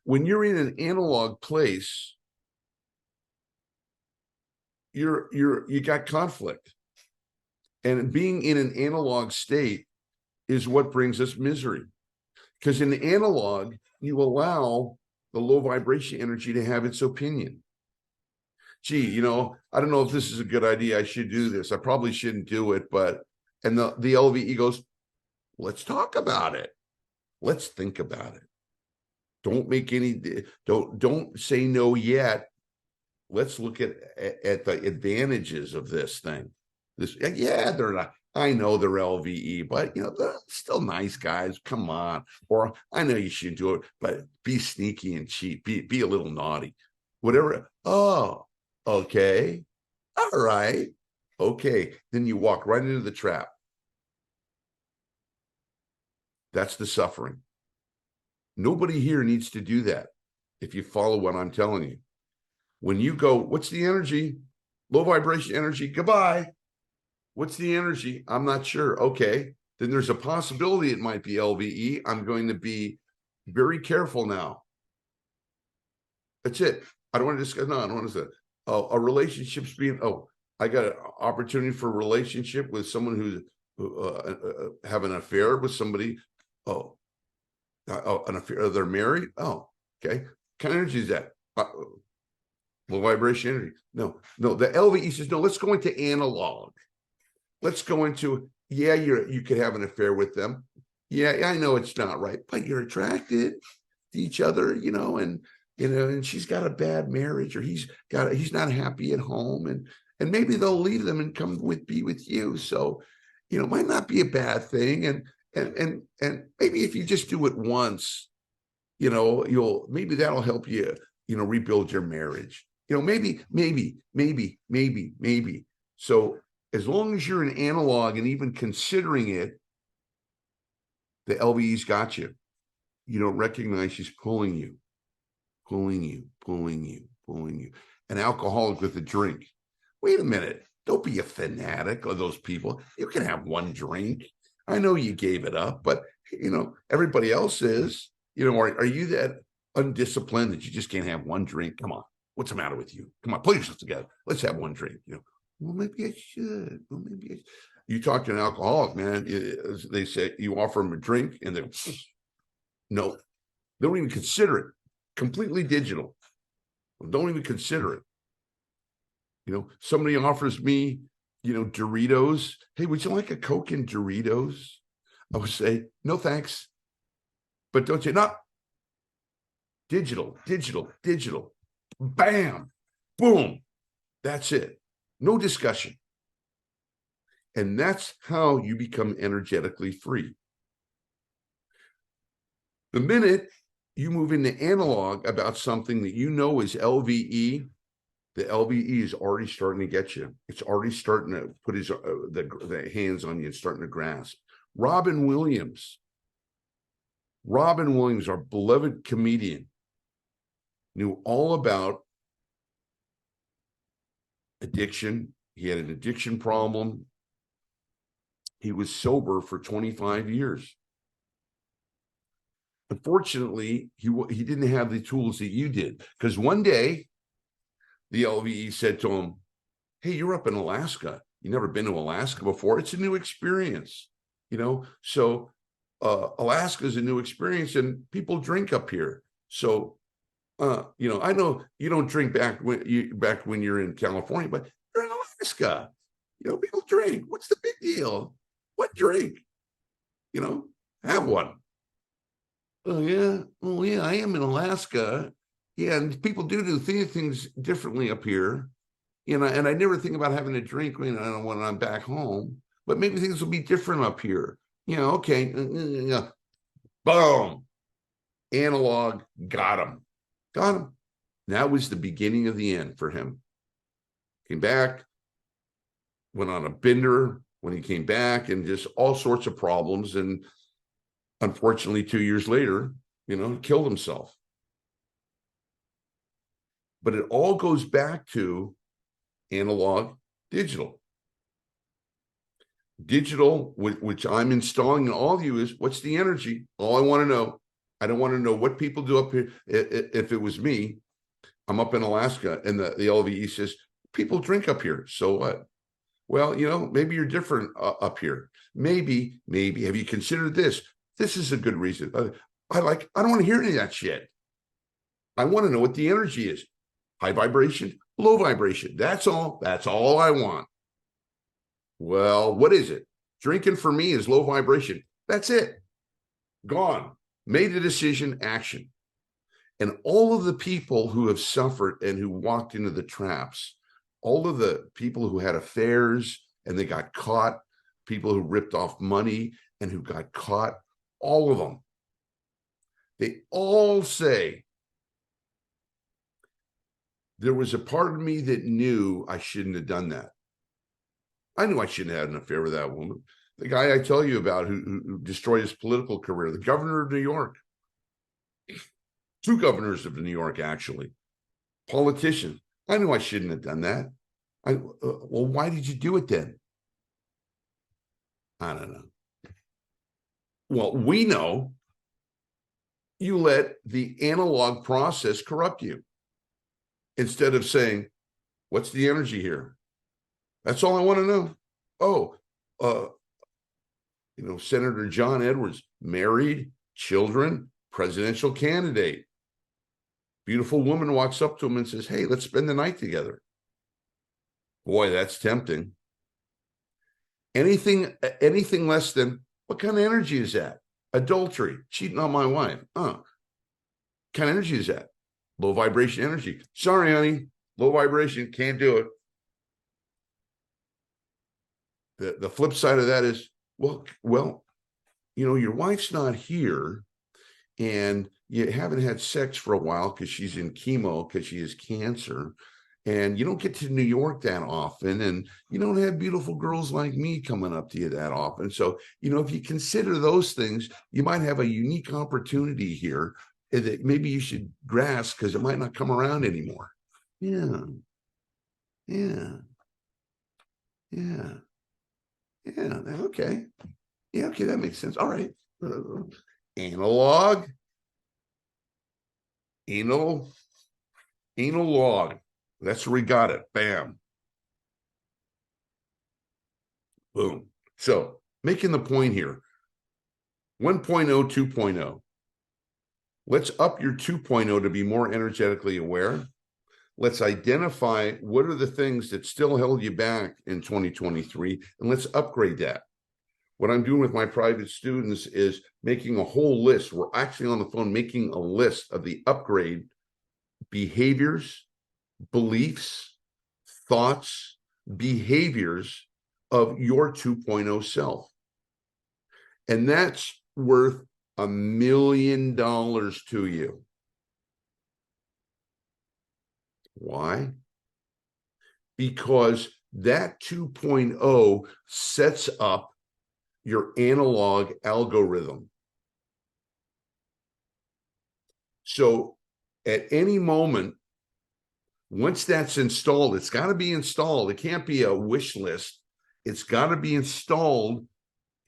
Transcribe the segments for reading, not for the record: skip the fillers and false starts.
when you're in an analog place, you got conflict. And being in an analog state is what brings us misery. Because in the analog, you allow the low vibration energy to have its opinion. Gee, I don't know if this is a good idea. I should do this. I probably shouldn't do it. And the LVE goes, let's talk about it. Let's think about it. Don't say no yet. Let's look at the advantages of this thing. They're not. I know they're LVE, but they're still nice guys. Come on. Or I know you should do it, but be sneaky and cheat. Be a little naughty. Whatever. Oh, okay. All right. Okay. Then you walk right into the trap. That's the suffering. Nobody here needs to do that if you follow what I'm telling you. When you go, what's the energy? Low vibration energy. Goodbye. What's the energy? I'm not sure. Okay. Then there's a possibility it might be LVE. I'm going to be very careful now. That's it. I don't want to discuss. No, I don't want to say a relationship's being. I got an opportunity for a relationship with someone who's having an affair with somebody. An affair. They're married. Oh, okay. What kind of energy is that? Low vibration energy. No. The LVE says no. Let's go into analog. Let's go into you could have an affair with them. Yeah, I know it's not right, but you're attracted to each other, and she's got a bad marriage, or he's not happy at home, and maybe they'll leave them and be with you. So, it might not be a bad thing, and maybe if you just do it once, maybe that'll help you, rebuild your marriage. Maybe. So as long as you're in analog and even considering it, the LVE's got you. You don't recognize she's pulling you. An alcoholic with a drink. Wait a minute. Don't be a fanatic of those people. You can have one drink. I know you gave it up, but everybody else is. Are you that undisciplined that you just can't have one drink? Come on. What's the matter with you? Come on, pull yourself together. Let's have one drink. Well, maybe I should. You talk to an alcoholic, man. They say you offer them a drink, and no, they don't even consider it. Completely digital. Don't even consider it. Somebody offers me, Doritos. Hey, would you like a Coke and Doritos? I would say, no, thanks. But don't say, no. Digital. Bam. Boom. That's it. No discussion. And that's how you become energetically free. The minute you move into analog about something that you know is LVE, the LVE is already starting to get you. It's already starting to put the hands on you and starting to grasp. Robin Williams, our beloved comedian, knew all about addiction. He had an addiction problem. He was sober for 25 years. Unfortunately, he didn't have the tools that you did, because one day the LVE said to him, hey, you're up in Alaska. You've never been to Alaska before. It's a new experience, So Alaska is a new experience, and people drink up here. So, I know you don't drink back when you're in California, but you're in Alaska. People drink. What's the big deal? What drink? Have one. Oh yeah, I am in Alaska. Yeah, and people do things differently up here. And I never think about having a drink when I'm back home. But maybe things will be different up here. Okay. Boom. Analog, got him. That was the beginning of the end for him. Came back, went on a bender when he came back, and just all sorts of problems. And unfortunately, 2 years later, he killed himself. But it all goes back to analog, digital. Digital, which I'm installing in all of you, is what's the energy? All I want to know. I don't want to know what people do up here. If it was me, I'm up in Alaska and the LVE says, people drink up here. So what? Well, maybe you're different up here. Maybe. Have you considered this? This is a good reason. I don't want to hear any of that shit. I want to know what the energy is. High vibration, low vibration. That's all. That's all I want. Well, what is it? Drinking for me is low vibration. That's it. Gone. Made a decision, action. And all of the people who have suffered and who walked into the traps, all of the people who had affairs and they got caught, people who ripped off money and who got caught, all of them, they all say, there was a part of me that knew I shouldn't have done that. I knew I shouldn't have had an affair with that woman. The guy I tell you about who destroyed his political career, the governor of New York, 2 governors of New York, actually, politicians. I knew I shouldn't have done that. Well, why did you do it then? I don't know. Well, we know you let the analog process corrupt you. Instead of saying, what's the energy here? That's all I want to know. Oh, Senator John Edwards, married, children, presidential candidate. Beautiful woman walks up to him and says, hey, let's spend the night together. Boy, that's tempting. Anything less than, what kind of energy is that? Adultery, cheating on my wife. What kind of energy is that? Low vibration energy. Sorry, honey, low vibration, can't do it. The flip side of that is, well, your wife's not here and you haven't had sex for a while because she's in chemo because she has cancer. And you don't get to New York that often. And you don't have beautiful girls like me coming up to you that often. So, if you consider those things, you might have a unique opportunity here that maybe you should grasp because it might not come around anymore. Yeah. Okay. Yeah, okay, that makes sense. All right. Analog. Anal log. That's where we got it. Bam. Boom. So making the point here, 1.0, 2.0. Let's up your 2.0 to be more energetically aware. Let's identify what are the things that still held you back in 2023, and let's upgrade that. What I'm doing with my private students is making a whole list. We're actually on the phone making a list of the upgrade behaviors, beliefs, thoughts, behaviors of your 2.0 self. And that's worth $1 million to you. Why? Because that 2.0 sets up your analog algorithm. So at any moment, once that's installed, it's got to be installed. It can't be a wish list. It's got to be installed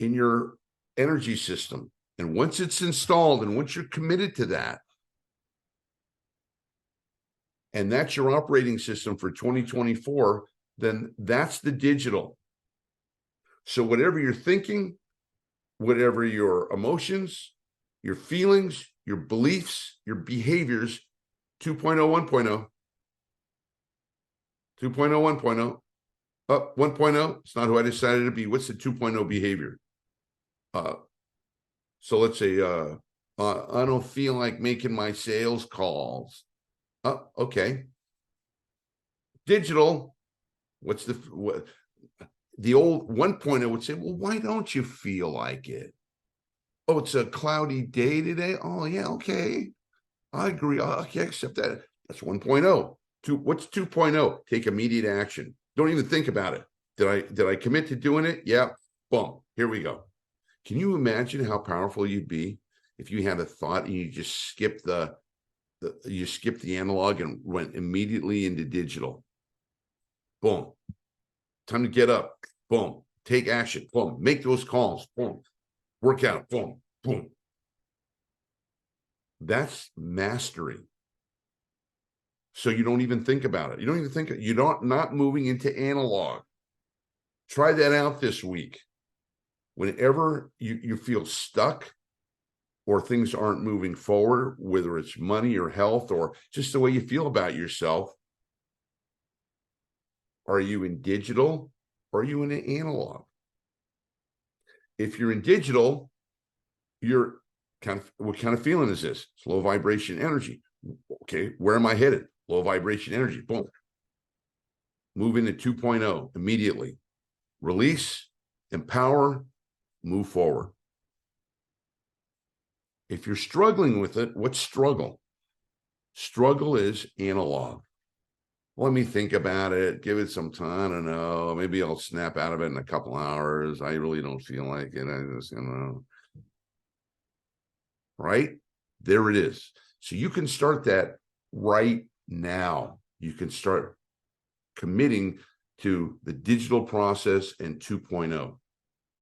in your energy system. And once it's installed and once you're committed to that, and that's your operating system for 2024, then that's the digital. So whatever you're thinking, whatever your emotions, your feelings, your beliefs, your behaviors, 2.0, 1.0, 2.0, 1.0, 1.0, it's not who I decided to be. What's the 2.0 behavior? So let's say, I don't feel like making my sales calls. Okay. Digital, what's the old 1.0 would say, well, why don't you feel like it? Oh, it's a cloudy day today. Oh, yeah, okay. I agree. Okay, accept that. That's 1.0. What's 2.0? Take immediate action. Don't even think about it. Did I commit to doing it? Yeah. Boom. Here we go. Can you imagine how powerful you'd be if you had a thought and you just skipped the analog and went immediately into digital? Boom. Time to get up. Boom. Take action. Boom. Make those calls. Boom. Work out. Boom. Boom. That's mastery. So you don't even think about it. You don't even think, you're not moving into analog. Try that out this week. Whenever you feel stuck or things aren't moving forward, whether it's money or health or just the way you feel about yourself, are you in digital or are you in analog? If you're in digital, you're what kind of feeling is this? It's low vibration energy. Okay, where am I headed? Low vibration energy. Boom. Move into 2.0 immediately. Release, empower, move forward. If you're struggling with it, what's struggle? Struggle is analog. Let me think about it. Give it some time. I don't know. Maybe I'll snap out of it in a couple hours. I really don't feel like it. I just, right? There it is. So you can start that right now. You can start committing to the digital process and 2.0.